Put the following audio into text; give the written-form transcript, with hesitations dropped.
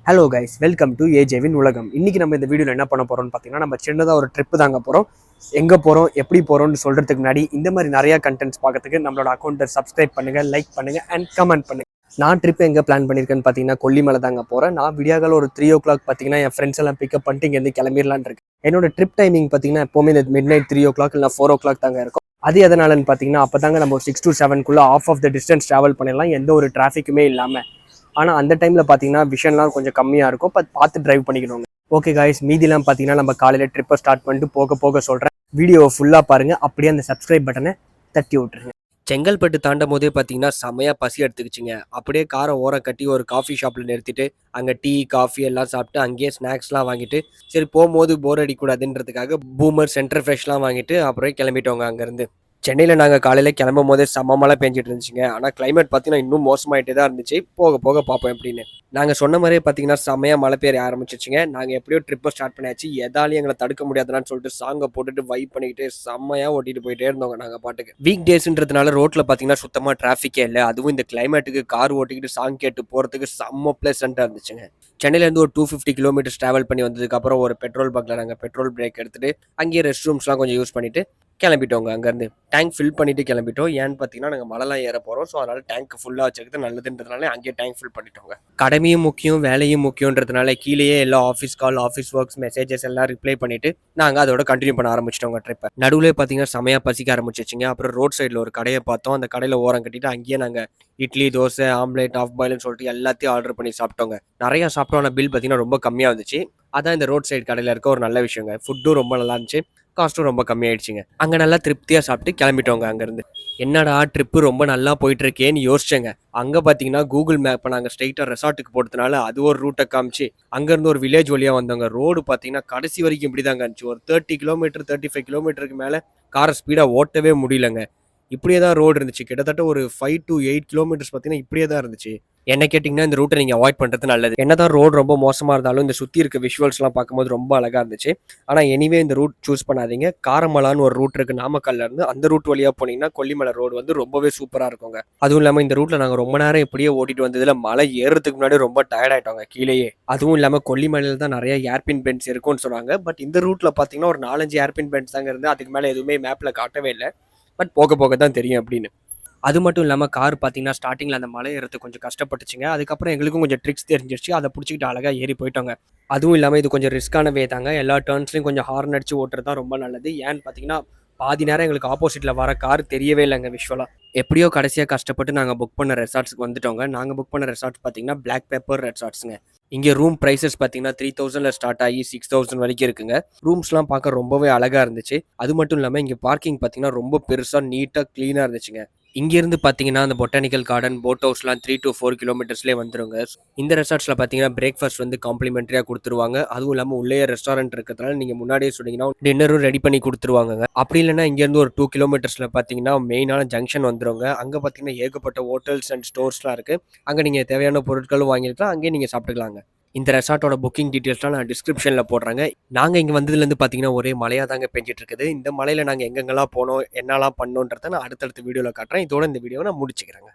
Hello guys, welcome to ஏஜேவின் உலகம். இன்னைக்கு நம்ம இந்த வீடியோவில் என்ன பண்ண போறோம்னு பார்த்தீங்கன்னா, நம்ம சின்னதாக ஒரு ட்ரிப்பு தாங்க போகிறோம். எங்கே போகிறோம், எப்படி போகிறோம்னு சொல்கிறதுக்கு முன்னாடி இந்த மாதிரி நிறையா கண்டென்ட்ஸ் பார்க்கறதுக்கு நம்மளோட அக்கௌண்ட்டை சப்ஸ்கிரைப் பண்ணுங்கள், லைக் பண்ணுங்கள் அண்ட் கமெண்ட் பண்ணுங்கள். நான் ட்ரிப் எங்கே பிளான் பண்ணியிருக்கேன்னு பார்த்தீங்கன்னா, கொல்லிமலை தாங்க போகிறேன். நான் விடியாகால ஒரு 3 o'clock பார்த்தீங்கன்னா என் ஃப்ரெண்ட்ஸ் எல்லாம் பிக்கப் பண்ணிட்டு இங்கேருந்து கிளம்பிடலான் இருக்கேன். என்னோட ட்ரிப் டைமிங் பார்த்தீங்கன்னா எப்போவுமே இந்த மிட்-நைட் 3 o'clock இல்லை 4 o'clock தாங்க இருக்கும். அது எதனாலன்னு பார்த்தீங்கன்னா, அப்போ தாங்க நம்ம ஒரு 6 to 7 of of the distance travel பண்ணிடலாம், எந்த ஒரு டிராஃபிக்குமே இல்லாமல். ஆனால் அந்த டைமில் பார்த்தீங்கன்னா விஷன்லாம் கொஞ்சம் கம்மியாக இருக்கும், பார்த்து டிரைவ் பண்ணிக்கணுங்க. ஓகே காய்ஸ், மீதிலாம் பார்த்தீங்கன்னா நம்ம காலையில் ட்ரிப்பை ஸ்டார்ட் பண்ணிட்டு போக போக சொல்கிறேன். வீடியோவை ஃபுல்லாக பாருங்கள், அப்படியே அந்த சப்ஸ்கிரைப் பட்டனை தட்டி விட்டுருங்க. செங்கல்பட்டு தாண்டும் போதே பார்த்தீங்கன்னா செமையாக பசி எடுத்துக்கிச்சிங்க. அப்படியே காரை ஓரம் கட்டி ஒரு காஃபி ஷாப்பில் நிறுத்திட்டு அங்கே டீ காஃபி எல்லாம் சாப்பிட்டு அங்கேயே ஸ்நாக்ஸ்லாம் வாங்கிட்டு சரி போகும்போது போர் அடிக்கூடாதுன்றதுக்காக பூமர் சென்டர் ஃப்ரெஷ்லாம் வாங்கிட்டு அப்புறம் கிளம்பிட்டோங்க அங்கேருந்து. சென்னையில் நாங்கள் காலையில் கிளம்பும் போதே செம்ம மழை பெஞ்சிட்டு இருந்துச்சுங்க. ஆனால் கிளைமேட் பார்த்தீங்கன்னா இன்னும் மோசமாயிட்டே தான் இருந்துச்சு. போக போக பார்ப்போம் எப்படின்னு. நாங்கள் சொன்ன மாதிரியே பார்த்தீங்கன்னா செம்மையாக மழை பெய்ய ஆரம்பிச்சிச்சுங்க. நாங்கள் எப்படியோ ட்ரிப்பை ஸ்டார்ட் பண்ணியாச்சு. எதாலையும் எங்களை தடுக்க முடியாதுன்னு சொல்லிட்டு சாங்கை போட்டுட்டு வைப் பண்ணிக்கிட்டு செம்மையாக ஓட்டிட்டு போயிட்டே இருந்தோங்க நாங்கள் பாட்டுக்கு. வீக் டேஸ்ன்றதுனால ரோட்டில் பார்த்தீங்கன்னா சுத்தமாக டிராஃபிக்கே இல்லை. அதுவும் இந்த கிளைமேட்டுக்கு கார் ஓட்டிக்கிட்டு சாங் கேட்டு போகிறதுக்கு செம்ம ப்ளசண்ட்டாக இருந்துச்சுங்க. சென்னையிலேருந்து ஒரு 250 kilometers ட்ராவல் பண்ணி வந்ததுக்கப்புறம் ஒரு பெட்ரோல் பங்க்கில் நாங்கள் பெட்ரோல் பிரேக் எடுத்துகிட்டு அங்கேயே ரெஸ்ட் ரூம்ஸ்லாம் கொஞ்சம் யூஸ் பண்ணிவிட்டு கிளம்பிட்டோங்க. அங்கேருந்து டேங்க் ஃபில் பண்ணிவிட்டு கிளம்பிட்டோம். ஏன்னு பார்த்தீங்கன்னா நாங்கள் மலைலாம் ஏற போகிறோம். ஸோ அதனால் டேங்க் ஃபுல்லாக வச்சுக்கிறது நல்லதுன்றதுனால அங்கேயே டேங்க் ஃபில் பண்ணிட்டோங்க. கடமையும் முக்கியம், வேலையும் முக்கியன்றதுனால கீழேயே எல்லா ஆஃபீஸ் கால், ஆஃபீஸ் ஒர்க்ஸ், மெசேஜஸ் எல்லாம் ரிப்ளை பண்ணிவிட்டு நாங்கள் அதோட கண்டினியூ பண்ண ஆரம்பிச்சிட்டோங்க ட்ரிப்பை. நடுவில் பார்த்தீங்கன்னா செமையாக பசிக்க ஆரம்பிச்சிச்சிங்க. அப்புறம் ரோட் சைடில் ஒரு கடையை பார்த்தோம். அந்த கடையில் ஓரம் கட்டிட்டு அங்கேயே நாங்கள் இட்லி, தோசை, ஆம்லேட், ஆஃப் பாயில்னு சொல்லிட்டு எல்லாத்தையும் ஆர்டர் பண்ணி சாப்பிட்டோங்க. நிறையா சாப்பிட்டோம். ஆனால் பில் பார்த்தீங்கன்னா ரொம்ப கம்மியாக இருந்துச்சு. அதான் இந்த ரோட் சைடு கடையில் இருக்க ஒரு நல்ல விஷயங்க. ஃபுட்டும் ரொம்ப நல்லா இருந்துச்சு, காஸ்ட்டும் ரொம்ப கம்மியாயிடுச்சுங்க. அங்கே நல்லா திருப்தியாக சாப்பிட்டு கிளம்பிட்டோங்க அங்கேருந்து. என்னடா ட்ரிப்பு ரொம்ப நல்லா போயிட்டுருக்கேன்னு யோசிச்சேங்க. அங்கே பார்த்தீங்கன்னா கூகுள் மேப்பை நாங்கள் ஸ்ட்ரைட்டாக ரெசார்ட்டுக்கு போட்டதுனால அது ஒரு ரூட்டை காமிச்சு அங்கேருந்து ஒரு வில்லேஜ் வழியாக வந்தோங்க. ரோடு பார்த்தீங்கன்னா கடைசி வரைக்கும் இப்படி தாங்க இருந்துச்சு. ஒரு 30 kilometer 35 kilometerக்கு மேலே காரை ஸ்பீடாக ஓட்டவே முடியலங்க. இப்படியே தான் ரோடு இருந்துச்சு. கிட்டத்தட்ட ஒரு 5 to 8 kilometers பார்த்தீங்கன்னா இப்படியே தான் இருந்துச்சு. என்ன கேட்டிங்கன்னா இந்த ரூட்டை நீங்கள் அவாய்ட் பண்ணுறது நல்லது. என்னதான் ரோடு ரொம்ப மோசமாக இருந்தாலும் இந்த சுற்றி இருக்க விஷுவல்ஸ்லாம் பார்க்கும்போது ரொம்ப அழகாக இருந்துச்சு. ஆனால் எனிவே இந்த ரூட் சூஸ் பண்ணாதீங்க. காரமலான்னு ஒரு ரூட் இருக்குது நாமக்கல்லேருந்து. அந்த ரூட் வழியாக போனீங்கன்னா கொல்லிமலை ரோடு வந்து ரொம்பவே சூப்பராக இருக்குங்க. அதுவும் இல்லாமல் இந்த ரூட்டில் நாங்கள் ரொம்ப நேரம் இப்படியே ஓட்டிட்டு வந்ததில் மலை ஏறுறதுக்கு முன்னாடி ரொம்ப டயர்ட் ஆகிட்டோங்க கீழேயே. அதுவும் இல்லாமல் கொல்லிமலையில் தான் நிறைய ஏர்பின் பென்ட்ஸ் இருக்கும்னு சொன்னாங்க. பட் இந்த ரூட்டில் பார்த்தீங்கன்னா ஒரு 4-5 ஏர்பின் பென்ட்ஸ் தாங்க இருந்து. அதுக்கு மேலே எதுவுமே மேப்பில் காட்டவே இல்லை. பட் போக போக தான் தெரியும் அப்படின்னு. அது மட்டும் இல்லாமல் கார் பார்த்தீங்கன்னா ஸ்டார்டிங்கில் அந்த மலை ஏறத்துக்கு கொஞ்சம் கஷ்டப்பட்டுச்சுங்க. அதுக்கப்புறம் எங்களுக்கும் கொஞ்சம் ட்ரிக்ஸ் தெரிஞ்சிருச்சு. அதை பிடிச்சிக்கிட்டு அழகாக ஏறி போயிட்டோங்க. அதுவும் இல்லாமல் இது கொஞ்சம் ரிஸ்க்கான வே தாங்க. எல்லா டர்ன்ஸ்லையும் கொஞ்சம் ஹார்ன் அடிச்சு ஓட்டுறது தான் ரொம்ப நல்லது. ஏன்னு பார்த்தீங்கன்னா பாதி நேரம் எங்களுக்கு ஆப்போசிட்டில் வர கார் தெரியவே இல்லைங்க விஷுவலாக. எப்படியோ கடைசியாக கஷ்டப்பட்டு நாங்கள் புக் பண்ண ரெசார்ட்ஸ்க்கு வந்துட்டோங்க. நாங்கள் புக் பண்ண ரெசார்ட்ஸ் பார்த்தீங்கன்னா பிளாக் பெப்பர் ரெசார்ட்ஸுங்க. இங்கே ரூம் ப்ரைஸஸ் பார்த்தீங்கன்னா 3000 ஸ்டார்ட் ஆகி 6000 வரைக்கும் இருக்குங்க. ரூம்ஸ்லாம் பார்க்க ரொம்பவே அழகாக இருந்துச்சு. அது மட்டும் இல்லாமல் இங்கே பார்க்கிங் பார்த்தீங்கன்னா ரொம்ப பெருசாக நீட்டாக க்ளீனாக இருந்துச்சுங்க. இங்கேருந்து பார்த்தீங்கன்னா அந்த பொட்டானிக்கல் கார்டன், போட் ஹவுஸ்லாம் 3 to 4 kilometersலேயே வந்துருங்க. இந்த ரெசார்ட்ஸில் பார்த்தீங்கன்னா பிரேக்ஃபாஸ்ட் வந்து காம்ப்ளிமெண்ட்ரியாக கொடுத்துருவாங்க. அதுவும் இல்லாமல் உள்ளேயே ரெஸ்டாரண்ட் இருக்கிறதுனால நீங்கள் முன்னாடியே சொன்னீங்கன்னா டின்னரும் ரெடி பண்ணி கொடுத்துருவாங்க. அப்படி இல்லைன்னா இங்கேருந்து ஒரு 2 kilometersல பார்த்தீங்கன்னா மெயினான ஜங்ஷன் வந்துருங்க. அங்கே பார்த்தீங்கன்னா ஏகப்பட்ட ஹோட்டல்ஸ் அண்ட் ஸ்டோர்ஸ்லாம் இருக்குது. அங்கே நீங்கள் தேவையான பொருட்களும் வாங்கிக்கலாம், அங்கேயே நீங்கள் சாப்பிட்டுக்கலாங்க. இந்த ரெசார்ட்டோட புக்கிங் டீட்டெயில்ஸ்லாம் நான் டிஸ்கிரிப்ஷனில் போடுறேங்க. நாங்கள் இங்கே வந்ததுலேருந்து பார்த்தீங்கன்னா ஒரே மழையாக தாங்க பெஞ்சிட்டு இருக்குது. இந்த மலையில் நாங்கள் எங்கெங்கெல்லாம் போனோம், என்னெல்லாம் பண்ணோன்றதை நான் அடுத்தடுத்த வீடியோவில் காட்டுறேன். இதோட இந்த வீடியோவை நான் முடிச்சுக்கிறேங்க.